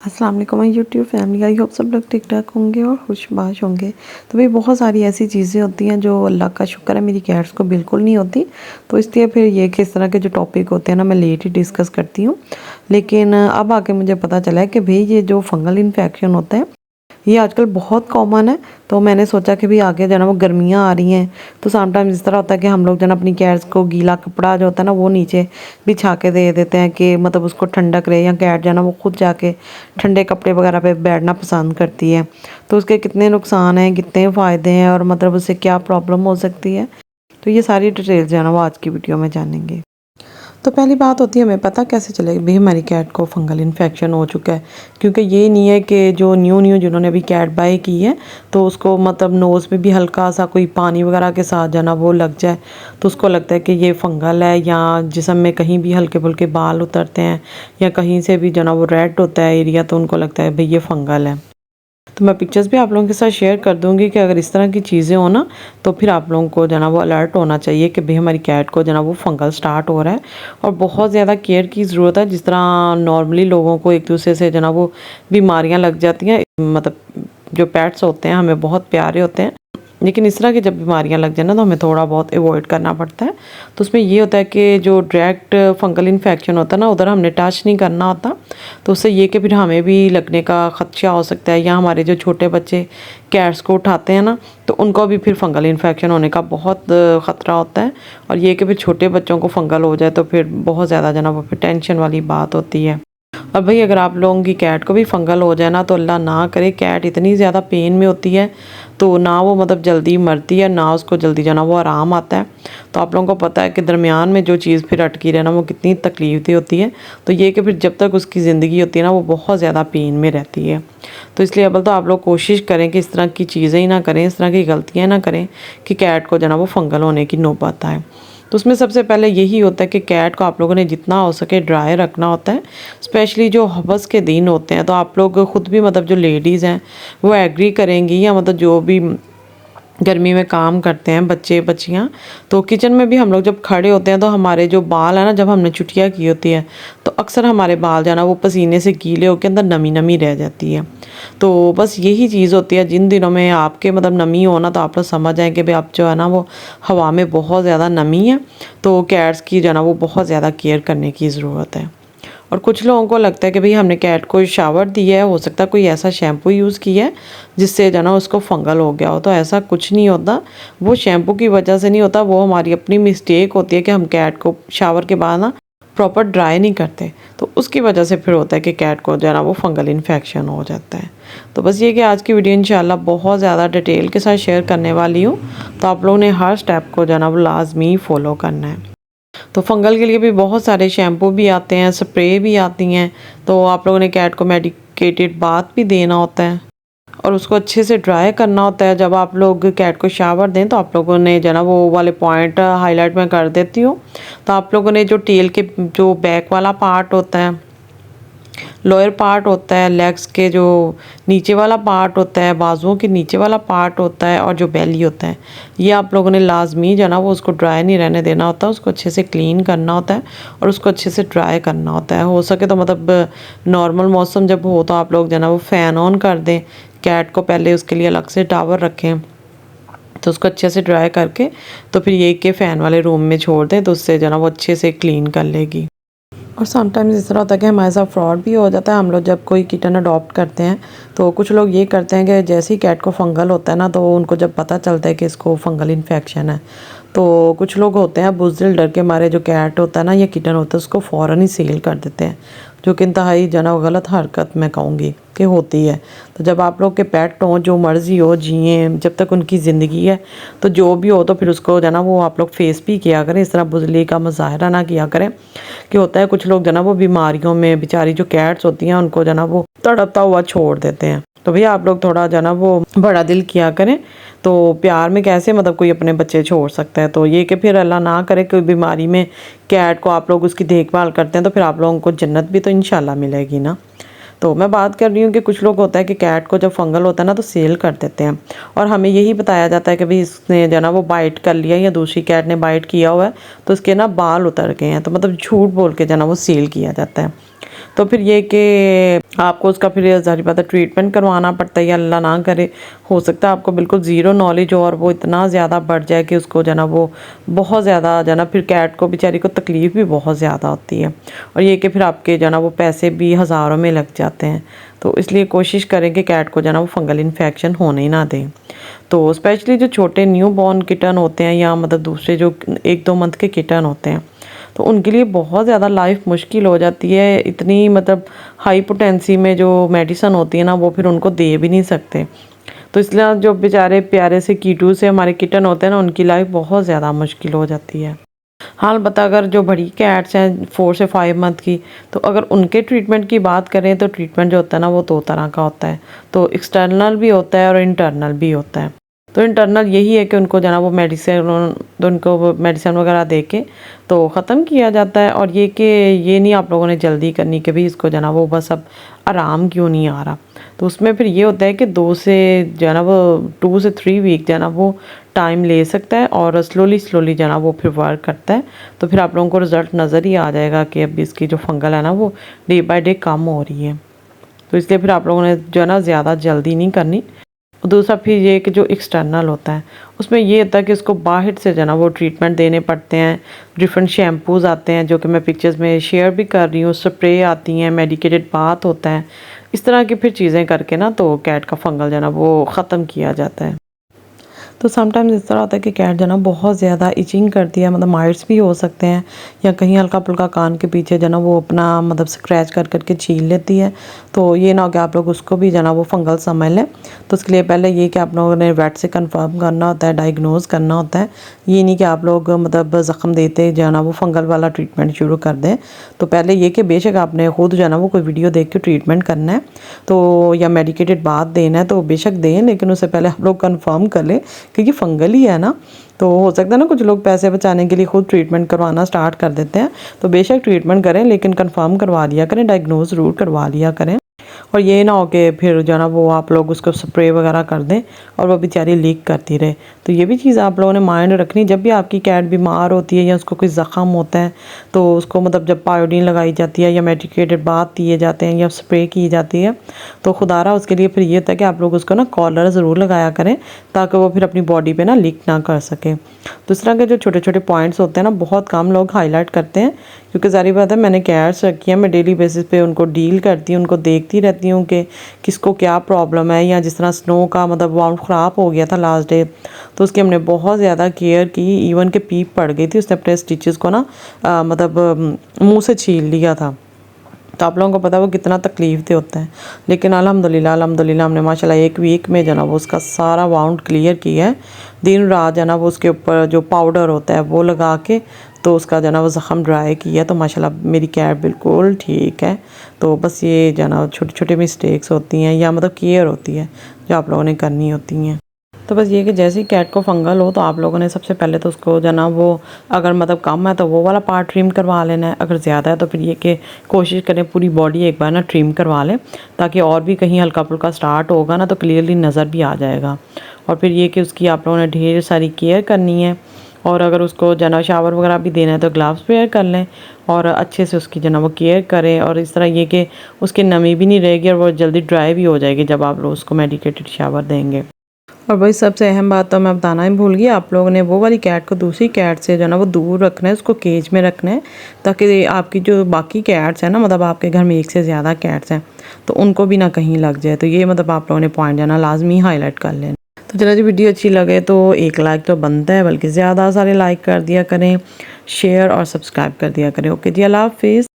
अस्सलाम वालेकुम my YouTube family. I hope सब लोग ठीक ठाक होंगे और खुशबाश होंगे। तो भाई बहुत सारी ऐसी चीज़ें होती हैं जो अल्लाह का शुक्र है मेरी कैट्स को बिल्कुल नहीं होती। तो इसलिए फिर ये किस तरह के जो टॉपिक होते हैं ना मैं लेट ही डिस्कस करती हूँ। लेकिन अब आके मुझे पता चला है कि भाई ये जो फंगल इन्फेक्शन होता है ये आजकल बहुत कॉमन है। तो मैंने सोचा कि भाई आगे जो है ना वो गर्मियाँ आ रही हैं तो समटाइम्स इस तरह होता है कि हम लोग जो है ना अपनी कैट्स को गीला कपड़ा जो होता है ना वो नीचे बिछा के दे देते हैं कि मतलब उसको ठंडक रहे, या कैट जो है ना वो खुद जाके ठंडे कपड़े वगैरह पे बैठना पसंद करती है। तो उसके कितने नुकसान हैं, कितने फ़ायदे हैं और मतलब उससे क्या प्रॉब्लम हो सकती है, तो ये सारी डिटेल्स जो है ना वो आज की वीडियो में जानेंगे। तो पहली बात होती है हमें पता कैसे चलेगा भाई हमारी कैट को फंगल इन्फेक्शन हो चुका है। क्योंकि ये नहीं है कि जो न्यू जिन्होंने अभी कैट बाय की है तो उसको मतलब नोज़ में भी हल्का सा कोई पानी वगैरह के साथ जाना वो लग जाए तो उसको लगता है कि ये फंगल है, या जिस्म में कहीं भी हल्के फुल्के बाल उतरते हैं या कहीं से भी जो ना वो रेड होता है एरिया तो उनको लगता है भाई ये फंगल है। तो मैं पिक्चर्स भी आप लोगों के साथ शेयर कर दूंगी कि अगर इस तरह की चीज़ें हो ना तो फिर आप लोगों को जो ना वो अलर्ट होना चाहिए कि भाई हमारी कैट को जो ना वो फंगल स्टार्ट हो रहा है। और बहुत ज़्यादा केयर की ज़रूरत है। जिस तरह नॉर्मली लोगों को एक दूसरे से जो ना वो बीमारियाँ लग जाती हैं, मतलब जो पेट्स होते हैं हमें बहुत प्यारे होते हैं, लेकिन इस तरह की जब बीमारियां लग जाए ना तो हमें थोड़ा बहुत अवॉइड करना पड़ता है। तो उसमें ये होता है कि जो डायरेक्ट फंगल इन्फेक्शन होता है ना उधर हमने टच नहीं करना होता, तो उससे ये कि फिर हमें भी लगने का खदशा हो सकता है, या हमारे जो छोटे बच्चे कैट्स को उठाते हैं ना तो उनको भी फिर फंगल इन्फेक्शन होने का बहुत ख़तरा होता है। और ये कि फिर छोटे बच्चों को फंगल हो जाए तो फिर बहुत ज़्यादा जो ना वो फिर टेंशन वाली बात होती है। और भाई अगर आप लोगों की कैट को भी फंगल हो जाए ना तो अल्लाह ना करे, कैट इतनी ज़्यादा पेन में होती है तो ना वो मतलब जल्दी मरती है ना उसको जल्दी जो ना वो आराम आता है। तो आप लोगों को पता है कि दरमियान में जो चीज़ फिर अटकी रहे ना वो कितनी तकलीफ दी होती है। तो ये कि फिर जब तक उसकी ज़िंदगी होती है ना वो बहुत ज़्यादा पेन में रहती है। तो इसलिए अब तो आप लोग कोशिश करें कि इस तरह की चीज़ें ही ना करें, इस तरह की गलतियाँ ना करें कि कैट को जो ना वो फंगल होने की नौबत आए। तो उसमें सबसे पहले यही होता है कि कैट को आप लोगों ने जितना हो सके ड्राई रखना होता है। स्पेशली जो हवस के दिन होते हैं तो आप लोग ख़ुद भी मतलब जो लेडीज़ हैं वो एग्री करेंगी, या मतलब जो भी गर्मी में काम करते हैं बच्चे बच्चियाँ, तो किचन में भी हम लोग जब खड़े होते हैं तो हमारे जो बाल है ना, जब हमने छुट्टियाँ की होती है तो अक्सर हमारे बाल जाना वो पसीने से गीले होकर अंदर नमी नमी रह जाती है। तो बस यही चीज़ होती है, जिन दिनों में आपके मतलब नमी हो ना तो आप लोग समझ आए कि भाई आप जो है ना वो हवा में बहुत ज़्यादा नमी है, तो कैट्स की जो है ना वो बहुत ज़्यादा केयर करने की ज़रूरत है। और कुछ लोगों को लगता है कि भाई हमने कैट को शावर दिया है, हो सकता है कोई ऐसा शैम्पू यूज़ किया है जिससे जो ना उसको फंगल हो गया हो, तो ऐसा कुछ नहीं होता। वो शैम्पू की वजह से नहीं होता, वो हमारी अपनी मिस्टेक होती है कि हम कैट को शावर के बाद ना प्रॉपर ड्राई नहीं करते, तो उसकी वजह से फिर होता है कि कैट को जो है ना वो फंगल इन्फेक्शन हो जाता है। तो बस ये कि आज की वीडियो इंशाल्लाह बहुत ज़्यादा डिटेल के साथ शेयर करने वाली हूँ, तो आप लोगों ने हर स्टेप को जो है ना वो लाजमी फॉलो करना है। तो फंगल के लिए भी बहुत सारे शैम्पू भी आते हैं, स्प्रे भी आती हैं, तो आप लोगों ने कैट को मेडिकेटेड बाथ भी देना होता है और उसको अच्छे से ड्राई करना होता है। जब आप लोग कैट को शावर दें तो आप लोगों ने जो ना वो वाले पॉइंट हाईलाइट में कर देती हूँ। तो आप लोगों ने जो टेल के जो बैक वाला पार्ट होता है, लोअर पार्ट होता है, लेग्स के जो नीचे वाला पार्ट होता है, बाजुओं के नीचे वाला पार्ट होता है और जो बेली होता है, ये आप लोगों ने लाजमी जो ना वो उसको ड्राई नहीं रहने देना होता, उसको अच्छे से क्लीन करना होता है और उसको अच्छे से ड्राई करना होता है। हो सके तो मतलब नॉर्मल मौसम जब हो तो आप लोग जो ना वो फ़ैन ऑन कर दें, कैट को पहले उसके लिए अलग से टावर रखें, तो उसको अच्छे से ड्राई करके तो फिर ये कि फ़ैन वाले रूम में छोड़ दें, तो उससे जो ना वो अच्छे से क्लीन कर लेगी। और समटाइम्स इस तरह होता है कि हमारे साथ फ्रॉड भी हो जाता है। हम लोग जब कोई किटन अडॉप्ट करते हैं तो कुछ लोग ये करते हैं कि जैसे ही कैट को फंगल होता है ना तो उनको जब पता चलता है कि इसको फंगल इन्फेक्शन है तो कुछ लोग होते हैं बुज़दिल, डर के मारे जो कैट होता है ना या किटन होता है उसको फ़ौरन ही सेल कर देते हैं, जो कि इंतहाई जना गलत हरकत मैं कहूँगी कि होती है। तो जब आप लोग के पेट हों, जो मर्ज़ी हो जिए, जब तक उनकी ज़िंदगी है तो जो भी हो तो फिर उसको जो ना वो आप लोग फेस भी किया करें, इस तरह बुज़दिली का मुज़ाहरा ना किया करें। कि होता है कुछ लोग जो ना वो बीमारियों में बेचारी जो कैट्स होती हैं उनको जो ना वो तड़पता हुआ छोड़ देते हैं। तो भैया आप लोग थोड़ा जो ना वो बड़ा दिल किया करें। तो प्यार में कैसे मतलब कोई अपने बच्चे छोड़ सकता है, तो ये कि फिर अल्लाह ना करे कोई बीमारी में कैट को आप लोग उसकी देखभाल करते हैं तो फिर आप लोगों को जन्नत भी तो इंशाल्लाह मिलेगी ना। तो मैं बात कर रही हूँ कि कुछ लोग होता है कि कैट को जब फंगल होता है ना तो सेल कर देते हैं और हमें यही बताया जाता है कि भाई इसने जो ना वो बाइट कर लिया या दूसरी कैट ने बाइट किया हुआ है तो उसके ना बाल उतर गए हैं, तो मतलब झूठ बोल के जो ना वो सेल किया जाता है। तो फिर ये कि आपको उसका फिर ज़ाहिर बात है ट्रीटमेंट करवाना पड़ता है, या अल्लाह ना करे हो सकता है आपको बिल्कुल ज़ीरो नॉलेज हो और वो इतना ज़्यादा बढ़ जाए कि उसको जो है ना वो बहुत ज़्यादा जो है ना फिर कैट को बेचारी को तकलीफ़ भी बहुत ज़्यादा होती है, और ये कि फिर आपके जो है ना वो पैसे भी हज़ारों में लग जाते हैं। तो इसलिए कोशिश करें कि कैट को जो है ना वो फंगल इन्फेक्शन होने ही ना दें। तो स्पेशली जो छोटे न्यू बॉर्न किटन होते हैं, या मतलब दूसरे जो 1-2 मंथ के किटन होते हैं, तो उनके लिए बहुत ज़्यादा लाइफ मुश्किल हो जाती है। इतनी मतलब हाई पोटेंसी में जो मेडिसिन होती है ना वो फिर उनको दे भी नहीं सकते। तो इसलिए जो बेचारे प्यारे से कीटू से हमारे किटन होते हैं ना, उनकी लाइफ बहुत ज़्यादा मुश्किल हो जाती है। हाँ, अलबत्ता अगर जो बड़ी कैट्स हैं 4 से 5 मंथ की, तो अगर उनके ट्रीटमेंट की बात करें तो ट्रीटमेंट जो होता है ना वो 2 तरह का होता है। तो एक्सटर्नल भी होता है और इंटरनल भी होता है। तो इंटरनल यही है कि उनको जो है ना वो मेडिसिन वगैरह दे के तो ख़त्म किया जाता है, और ये कि ये नहीं आप लोगों ने जल्दी करनी कि भाई इसको जो है ना वो बस अब आराम क्यों नहीं आ रहा। तो उसमें फिर ये होता है कि 2 से जो है ना वो 2 से 3 वीक जो है ना वो टाइम ले सकता है, और स्लोली स्लोली जो है ना वो फिर वर्क करता है। तो फिर आप लोगों को रिज़ल्ट नज़र ही आ जाएगा कि अब इसकी जो फंगल है ना वो डे बाय डे कम हो रही है। तो इसलिए फिर आप लोगों ने जो है ना ज़्यादा जल्दी नहीं करनी। दूसरा फिर ये कि जो एक्सटर्नल होता है उसमें ये होता है कि उसको बाहर से जो है ना वो ट्रीटमेंट देने पड़ते हैं। डिफरेंट शैम्पूज़ आते हैं जो कि मैं पिक्चर्स में शेयर भी कर रही हूँ, स्प्रे आती हैं, मेडिकेटेड बाथ होता है, इस तरह की फिर चीज़ें करके ना तो कैट का फंगल जो है ना वो ख़त्म किया जाता है। तो समटाइम्स इस तरह होता है कि कैट जो है ना बहुत ज़्यादा इचिंग करती है, मतलब माइट्स भी हो सकते हैं, या कहीं हल्का फुल्का कान के पीछे जो है ना वो अपना मतलब स्क्रैच कर करके छील लेती है। तो ये ना हो कि आप लोग उसको भी जो है ना वो फंगल समझ लें। तो उसके लिए पहले ये कि आप लोगों ने वेट से कंफर्म करना होता है, डायग्नोज करना होता है। ये नहीं कि आप लोग मतलब ज़ख्म देते जो है ना वो फंगल वाला ट्रीटमेंट शुरू कर दें। तो पहले ये कि बेशक आपने खुद जो है ना वो कोई वीडियो देख के ट्रीटमेंट करना है, तो या मेडिकेटेड बाथ देना है तो बेशक दें, लेकिन उससे पहले आप लोग कन्फर्म कर लें क्योंकि फंगल ही है ना। तो हो सकता है ना कुछ लोग पैसे बचाने के लिए खुद ट्रीटमेंट करवाना स्टार्ट कर देते हैं। तो बेशक ट्रीटमेंट करें, लेकिन कंफर्म करवा लिया करें, डायग्नोज ज़रूर करवा लिया करें। और ये ना हो कि फिर जो है ना वो आप लोग उसको स्प्रे वगैरह कर दें और वो बेचारी लीक करती रहे। तो ये भी चीज़ आप लोगों ने माइंड रखनी, जब भी आपकी कैट बीमार होती है या उसको कोई ज़ख़म होता है तो उसको मतलब जब पायोडीन लगाई जाती है या मेडिकेटेड बाथ दिए जाते हैं या स्प्रे की जाती है, तो खुदारा उसके लिए फिर ये होता है कि आप लोग उसको ना कॉलर ज़रूर लगाया करें ताकि वो फिर अपनी बॉडी पे ना लीक ना कर सके। दूसरा के जो छोटे छोटे पॉइंट्स होते हैं ना बहुत कम लोग हाईलाइट करते हैं, क्योंकि ज़ाहिर बात है मैंने कैट्स रखी है, मैं डेली बेसिस पे उनको डील करती हूँ, उनको देखती रहती हूँ कि किसको क्या प्रॉब्लम है। या जिस तरह स्नो का मतलब वाउंड ख़राब हो गया था लास्ट डे, तो उसकी हमने बहुत ज़्यादा केयर की, इवन के पीप पड़ गई थी, उसने अपने स्टिचेस को ना मतलब मुँह से छील लिया था। तो आप लोगों को पता है वो कितना तकलीफ़ दे होता है, लेकिन अल्हम्दुलिल्लाह हमने माशाल्लाह 1 वीक में जो ना वो उसका सारा वाउंड क्लियर किया है। दिन रात जो ना वो उसके ऊपर जो पाउडर होता है वो लगा के तो उसका जो ना वो ज़ख़म ड्राई किया, तो माशाल्लाह मेरी कैट बिल्कुल ठीक है। तो बस ये जो ना छोटी छोटी मिस्टेक्स होती हैं या मतलब केयर होती है जो आप लोगों ने करनी होती हैं। तो बस ये कि जैसे ही कैट को फंगल हो तो आप लोगों ने सबसे पहले तो उसको जो ना वो अगर मतलब कम है तो वो वाला पार्ट ट्रिम करवा लेना है, अगर ज़्यादा है तो फिर ये कि कोशिश करें पूरी बॉडी एक बार ना ट्रिम करवा लें, ताकि और भी कहीं हल्का फुल्का स्टार्ट होगा ना तो क्लियरली नज़र भी आ जाएगा। और फिर ये कि उसकी आप लोगों ने ढेर सारी केयर करनी है, और अगर उसको जना शावर वगैरह भी देना है तो ग्लव्स वेयर कर लें और अच्छे से उसकी जना वो केयर करें। और इस तरह ये कि उसकी नमी भी नहीं रहेगी और वो जल्दी ड्राई भी हो जाएगी जब आप लोग उसको मेडिकेटेड शावर देंगे। और भाई सबसे अहम बात तो मैं बताना ही भूल गई, आप लोगों ने वो वाली कैट को दूसरी कैट से जो है ना वो दूर रखना है, उसको केज में रखना है, ताकि आपकी जो बाकी कैट्स हैं ना, मतलब आपके घर में एक से ज़्यादा कैट्स हैं तो उनको भी ना कहीं लग जाए। तो ये मतलब आप लोगों ने पॉइंट जो है ना लाजमी हाईलाइट कर लेना। तो चलो जी, वीडियो अच्छी लगे तो एक लाइक तो बनता है, बल्कि ज़्यादा सारे लाइक कर दिया करें, शेयर और सब्सक्राइब कर दिया करें। ओके जी, अल्लाह हाफिज़।